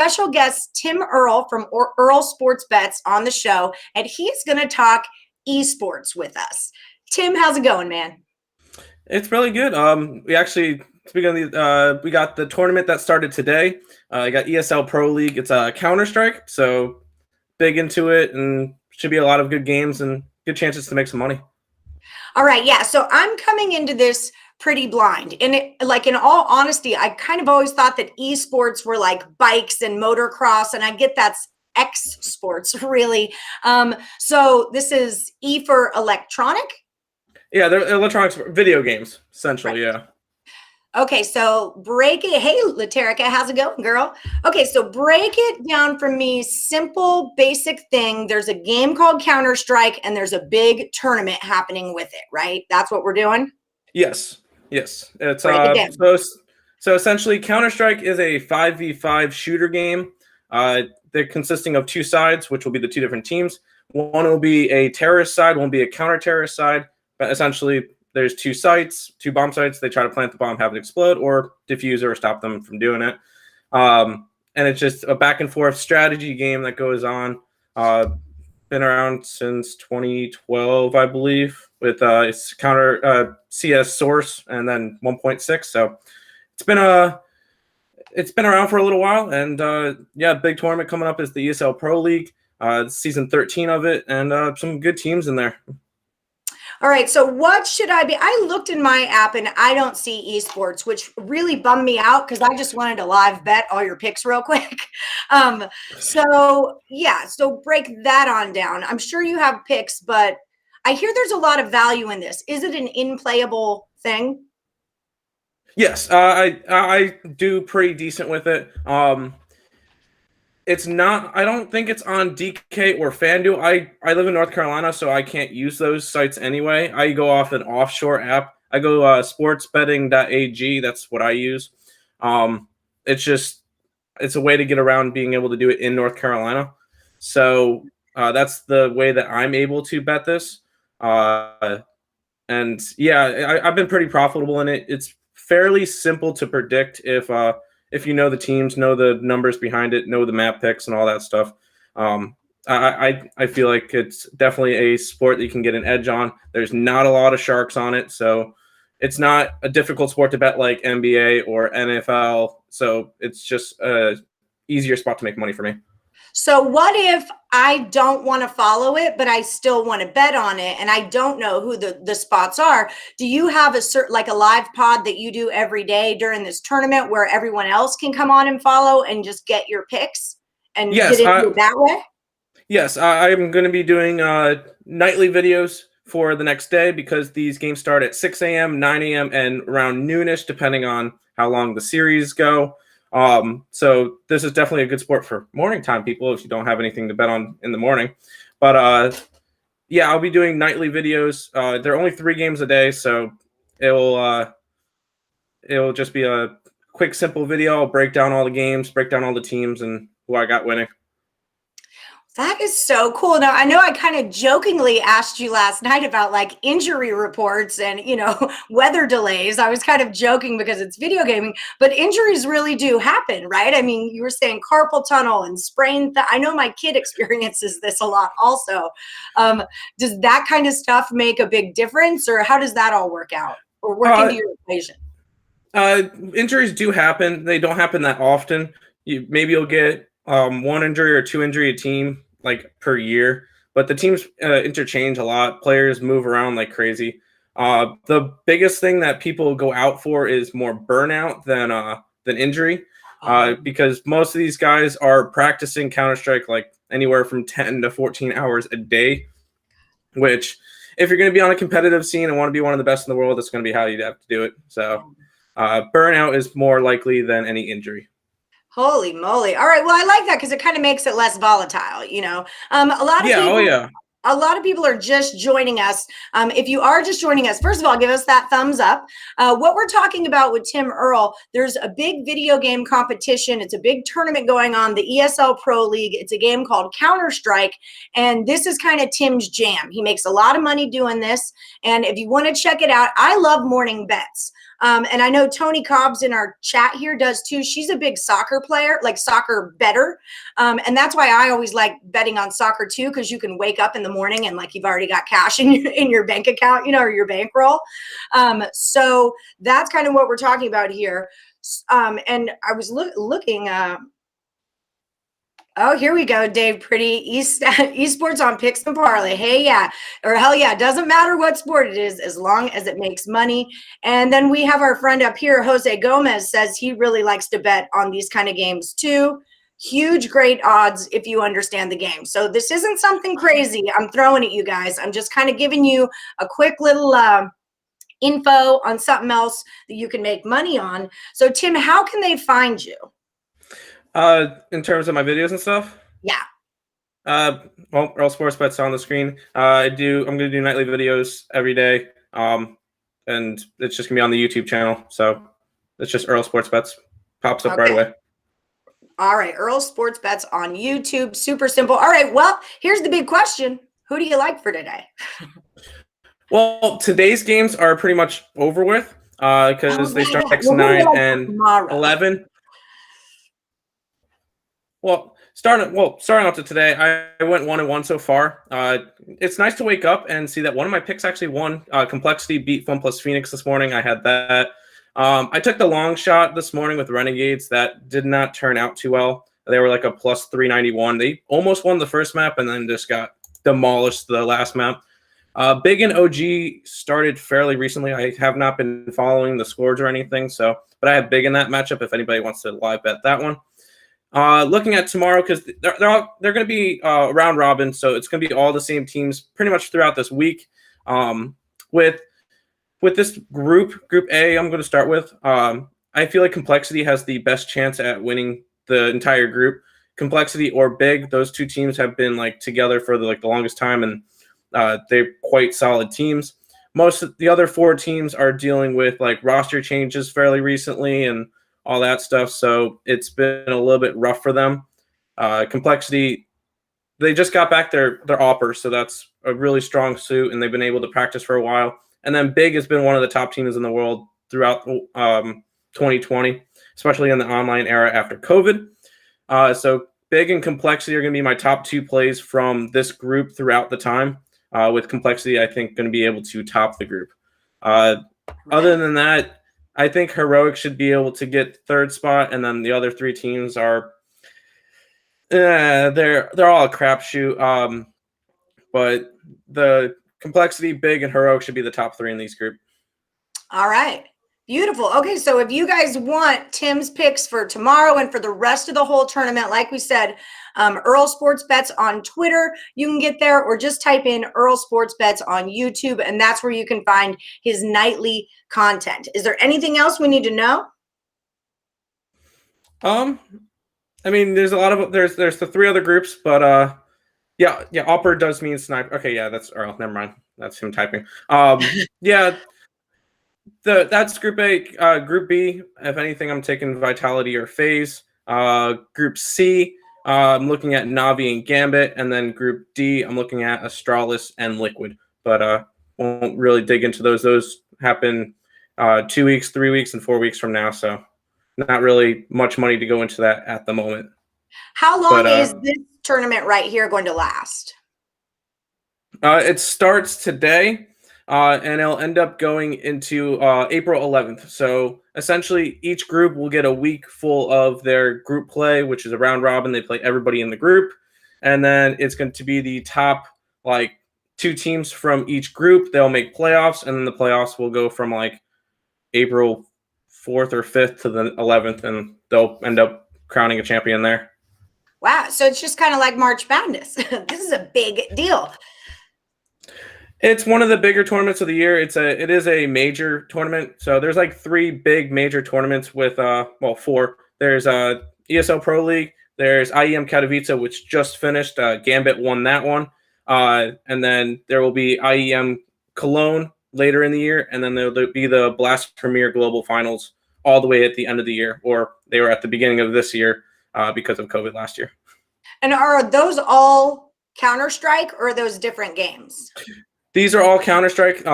special guest Tim Earle from Earle Sports Bets on the show, and he's going to talk esports with us. Tim, how's it going, man? It's really good. We actually, speaking of we got the tournament that started today. I got ESL Pro League. It's a Counter-Strike, so big into it, and should be a lot of good games and good chances to make some money. All right, yeah. So I'm coming into this pretty blind, and in all honesty, I kind of always thought that esports were like bikes and motocross, and I get that's X sports, really. So this is E for electronic. Yeah, they're electronics, video games, essentially. Right. Yeah. Okay, so break it. Hey, Laterica, how's it going, girl? Okay, so break it down for me. Simple, basic thing. There's a game called Counter-Strike, and there's a big tournament happening with it, right? That's what we're doing? Yes. It's Break it down. so essentially, Counter-Strike is a 5v5 shooter game. They're consisting of two sides, which will be the two different teams. One will be a terrorist side, one will be a counter-terrorist side. But essentially, there's two sites, two bomb sites. They try to plant the bomb, have it explode, or defuse it, or stop them from doing it. And it's just a back and forth strategy game that goes on. Been around since 2012, I believe, with its counter CS source and then 1.6. So it's been around for a little while. And yeah, big tournament coming up is the ESL Pro League, season 13 of it, and some good teams in there. All right, so what should I be? I looked in my app and I don't see esports, which really bummed me out because I just wanted to live bet all your picks real quick. So break that on down. I'm sure you have picks, but I hear there's a lot of value in this. Is it an in-playable thing? Yes, I do pretty decent with it. It's not. I don't think it's on DK or FanDuel. I live in North Carolina, so I can't use those sites anyway. I go off an offshore app. I go sportsbetting.ag. That's what I use. It's a way to get around being able to do it in North Carolina. So that's the way that I'm able to bet this. And yeah, I've been pretty profitable in it. It's fairly simple to predict if you know the teams, know the numbers behind it, know the map picks and all that stuff. I feel like it's definitely a sport that you can get an edge on. There's not a lot of sharks on it, so it's not a difficult sport to bet like NBA or NFL. So it's just a easier spot to make money for me. So what if I don't want to follow it, but I still want to bet on it, and I don't know who the spots are? Do you have a live pod that you do every day during this tournament where everyone else can come on and follow and just get your picks and Yes, get into it that way? Yes, I'm going to be doing nightly videos for the next day because these games start at 6 a.m., 9 a.m., and around noonish, depending on how long the series go. So this is definitely a good sport for morning time people if you don't have anything to bet on in the morning. But yeah, I'll be doing nightly videos. There are only 3 games a day, so it'll just be a quick, simple video. I'll break down all the games, break down all the teams, and who I got winning. That is so cool. Now, I know I kind of jokingly asked you last night about like injury reports and, weather delays. I was kind of joking because it's video gaming, but injuries really do happen, right? I mean, you were saying carpal tunnel and sprain. I know my kid experiences this a lot also. Does that kind of stuff make a big difference, or how does that all work out or work into your equation? Injuries do happen. They don't happen that often. Maybe you'll get one injury or 2 injury a team like per year, but the teams interchange a lot. Players move around like crazy. The biggest thing that people go out for is more burnout than injury, because most of these guys are practicing Counter-Strike like anywhere from 10 to 14 hours a day, which if you're going to be on a competitive scene and want to be one of the best in the world, that's going to be how you'd have to do it. So burnout is more likely than any injury. Holy moly. All right. Well, I like that because it kind of makes it less volatile, A lot of people are just joining us. If you are just joining us, first of all, give us that thumbs up. What we're talking about with Tim Earle, there's a big video game competition. It's a big tournament going on, the ESL Pro League. It's a game called Counter-Strike, and this is kind of Tim's jam. He makes a lot of money doing this, and if you want to check it out, I love morning bets. And I know Tony Cobbs in our chat here does too. She's a big soccer player, like soccer better. And that's why I always like betting on soccer too, because you can wake up in the morning and like you've already got cash in your bank account, you know, or your bankroll. So that's kind of what we're talking about here. And I was looking. Oh, here we go, Dave Pretty. Esports on Picks and Parlay. Hey, yeah, or hell yeah, doesn't matter what sport it is as long as it makes money. And then we have our friend up here, Jose Gomez, says he really likes to bet on these kind of games too. Huge, great odds if you understand the game. So this isn't something crazy I'm throwing at you guys. I'm just kind of giving you a quick little info on something else that you can make money on. So Tim, how can they find you? In terms of my videos and stuff? Yeah. Well, Earle Sports Bets on the screen. I'm going to do nightly videos every day. And it's just going to be on the YouTube channel. So it's just Earle Sports Bets. Pops up right away. All right. Earle Sports Bets on YouTube. Super simple. All right. Well, here's the big question. Who do you like for today? Well, today's games are pretty much over with because they start next 9 and tomorrow. 11. Well, starting out to today, I went 1-1 so far. It's nice to wake up and see that one of my picks actually won. Complexity beat Fun Plus Phoenix this morning. I had that. I took the long shot this morning with Renegades. That did not turn out too well. They were like a plus 391. They almost won the first map and then just got demolished the last map. Big and OG started fairly recently. I have not been following the scores or anything, but I have Big in that matchup if anybody wants to live bet that one. Looking at tomorrow, because they're going to be round robin, so it's going to be all the same teams pretty much throughout this week. With this group A, I'm going to start with. I feel like Complexity has the best chance at winning the entire group. Complexity or Big, those two teams have been like together for the longest time, and they're quite solid teams. Most of the other 4 teams are dealing with like roster changes fairly recently and all that stuff, so it's been a little bit rough for them. Complexity, they just got back their AWPer, so that's a really strong suit, and they've been able to practice for a while. And then Big has been one of the top teams in the world throughout 2020, especially in the online era after COVID. So Big and Complexity are going to be my top 2 plays from this group throughout the time. With Complexity, I think, going to be able to top the group. Other than that, I think Heroic should be able to get 3rd spot, and then the other 3 teams are they're all a crapshoot. But the Complexity, Big, and Heroic should be the top 3 in these group. All right. Beautiful. Okay, so if you guys want Tim's picks for tomorrow and for the rest of the whole tournament, like we said, Earle Sports Bets on Twitter, you can get there, or just type in Earle Sports Bets on YouTube, and that's where you can find his nightly content. Is there anything else we need to know? I mean, there's a lot of there's the 3 other groups, but yeah, AWPer does mean sniper. Okay, yeah, that's Earle. Never mind, that's him typing. Yeah. That's Group A. Group B, if anything, I'm taking Vitality or FaZe. Group C, I'm looking at Navi and Gambit. And then Group D, I'm looking at Astralis and Liquid. But won't really dig into those. Those happen 2 weeks, 3 weeks, and 4 weeks from now. So not really much money to go into that at the moment. How long is this tournament right here going to last? It starts today. And it'll end up going into April 11th. So essentially, each group will get a week full of their group play, which is a round robin. They play everybody in the group. And then it's going to be the top 2 teams from each group. They'll make playoffs, and then the playoffs will go from April 4th or 5th to the 11th, and they'll end up crowning a champion there. Wow. So it's just kind of like March Madness. This is a big deal. It's one of the bigger tournaments of the year. It is a major tournament. So there's 3 big major tournaments with 4. There's ESL Pro League. There's IEM Katowice, which just finished. Gambit won that one. And then there will be IEM Cologne later in the year, and then there'll be the Blast Premier Global Finals all the way at the end of the year, or they were at the beginning of this year because of COVID last year. And are those all Counter-Strike, or are those different games? These are all Counter-Strike.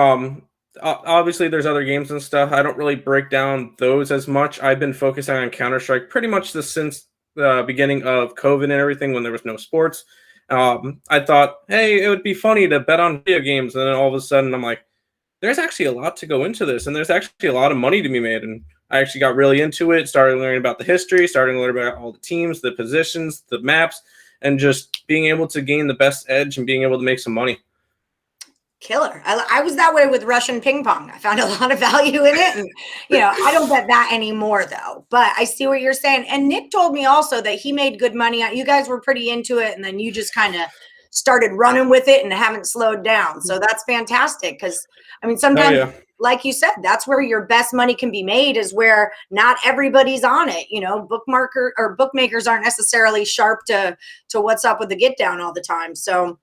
obviously there's other games and stuff. I don't really break down those as much. I've been focusing on Counter-Strike pretty much since the beginning of COVID and everything when there was no sports. I thought, hey, it would be funny to bet on video games, and then all of a sudden I'm like, there's actually a lot to go into this, and there's actually a lot of money to be made. And I actually got really into it, started learning about the history, starting to learn about all the teams, the positions, the maps, and just being able to gain the best edge and being able to make some money. Killer. I was that way with Russian ping pong. I found a lot of value in it. And, I don't bet that anymore, though. But I see what you're saying. And Nick told me also that he made good money. You guys were pretty into it, and then you just kind of started running with it and haven't slowed down. So that's fantastic because, sometimes, like you said, that's where your best money can be made, is where not everybody's on it. Bookmakers aren't necessarily sharp to what's up with the get down all the time. So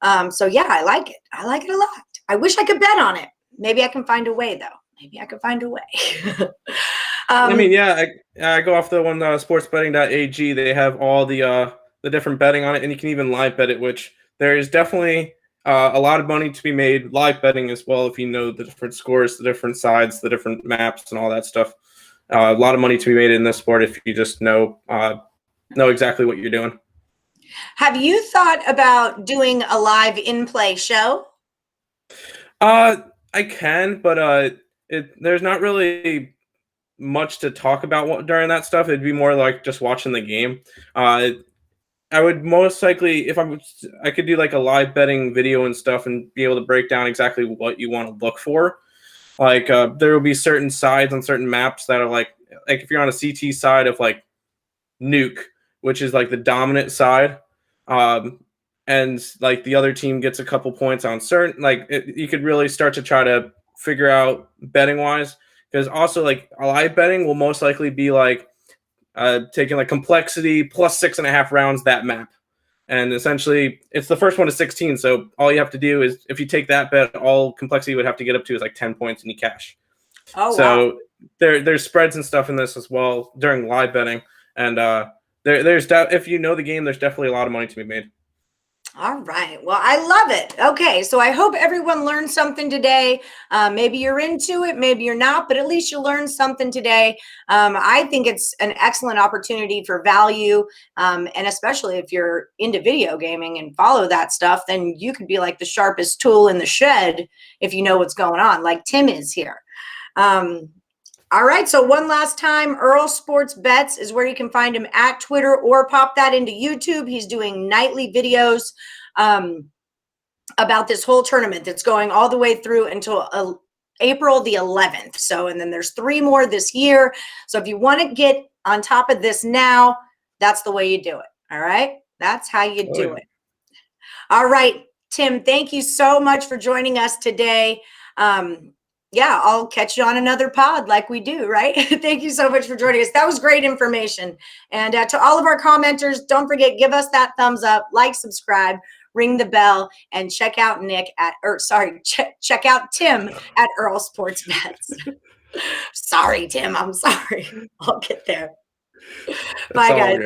yeah, I like it. I like it a lot. I wish I could bet on it. Maybe I can find a way, though. Maybe I can find a way. I go off the one sportsbetting.ag. They have all the different betting on it, and you can even live bet it, which there is definitely a lot of money to be made live betting as well if you know the different scores, the different sides, the different maps, and all that stuff. A lot of money to be made in this sport if you just know exactly what you're doing. Have you thought about doing a live in-play show? I can, but there's not really much to talk about during that stuff. It'd be more like just watching the game. I would most likely, if I could do like a live betting video and stuff and be able to break down exactly what you want to look for. Like there will be certain sides on certain maps that are like if you're on a CT side of like Nuke, which is like the dominant side. And like the other team gets a couple points on certain, you could really start to try to figure out betting wise, because also like a live betting will most likely be like taking like complexity plus 6.5 rounds that map, and essentially it's the first one to 16. So all you have to do is, if you take that bet, all complexity would have to get up to is like 10 points and you cash. Oh, so wow. There's spreads and stuff in this as well during live betting, and if you know the game, there's definitely a lot of money to be made. All right. Well, I love it. Okay. So I hope everyone learned something today. Maybe you're into it, maybe you're not, but at least you learned something today. I think it's an excellent opportunity for value. And especially if you're into video gaming and follow that stuff, then you could be like the sharpest tool in the shed if you know what's going on, like Tim is here. All right, so one last time, Earle Sports Bets is where you can find him at Twitter, or pop that into YouTube. He's doing nightly videos about this whole tournament that's going all the way through until April the 11th. So, and then there's 3 more this year. So if you want to get on top of this now, that's the way you do it. All right, that's how you do it. All right, Tim, thank you so much for joining us today. Yeah, I'll catch you on another pod like we do, right? Thank you so much for joining us. That was great information. And to all of our commenters, don't forget, give us that thumbs up, like, subscribe, ring the bell, and check out check out Tim at Earle Sports Bets. Sorry, Tim, I'm sorry. I'll get there. Bye, guys.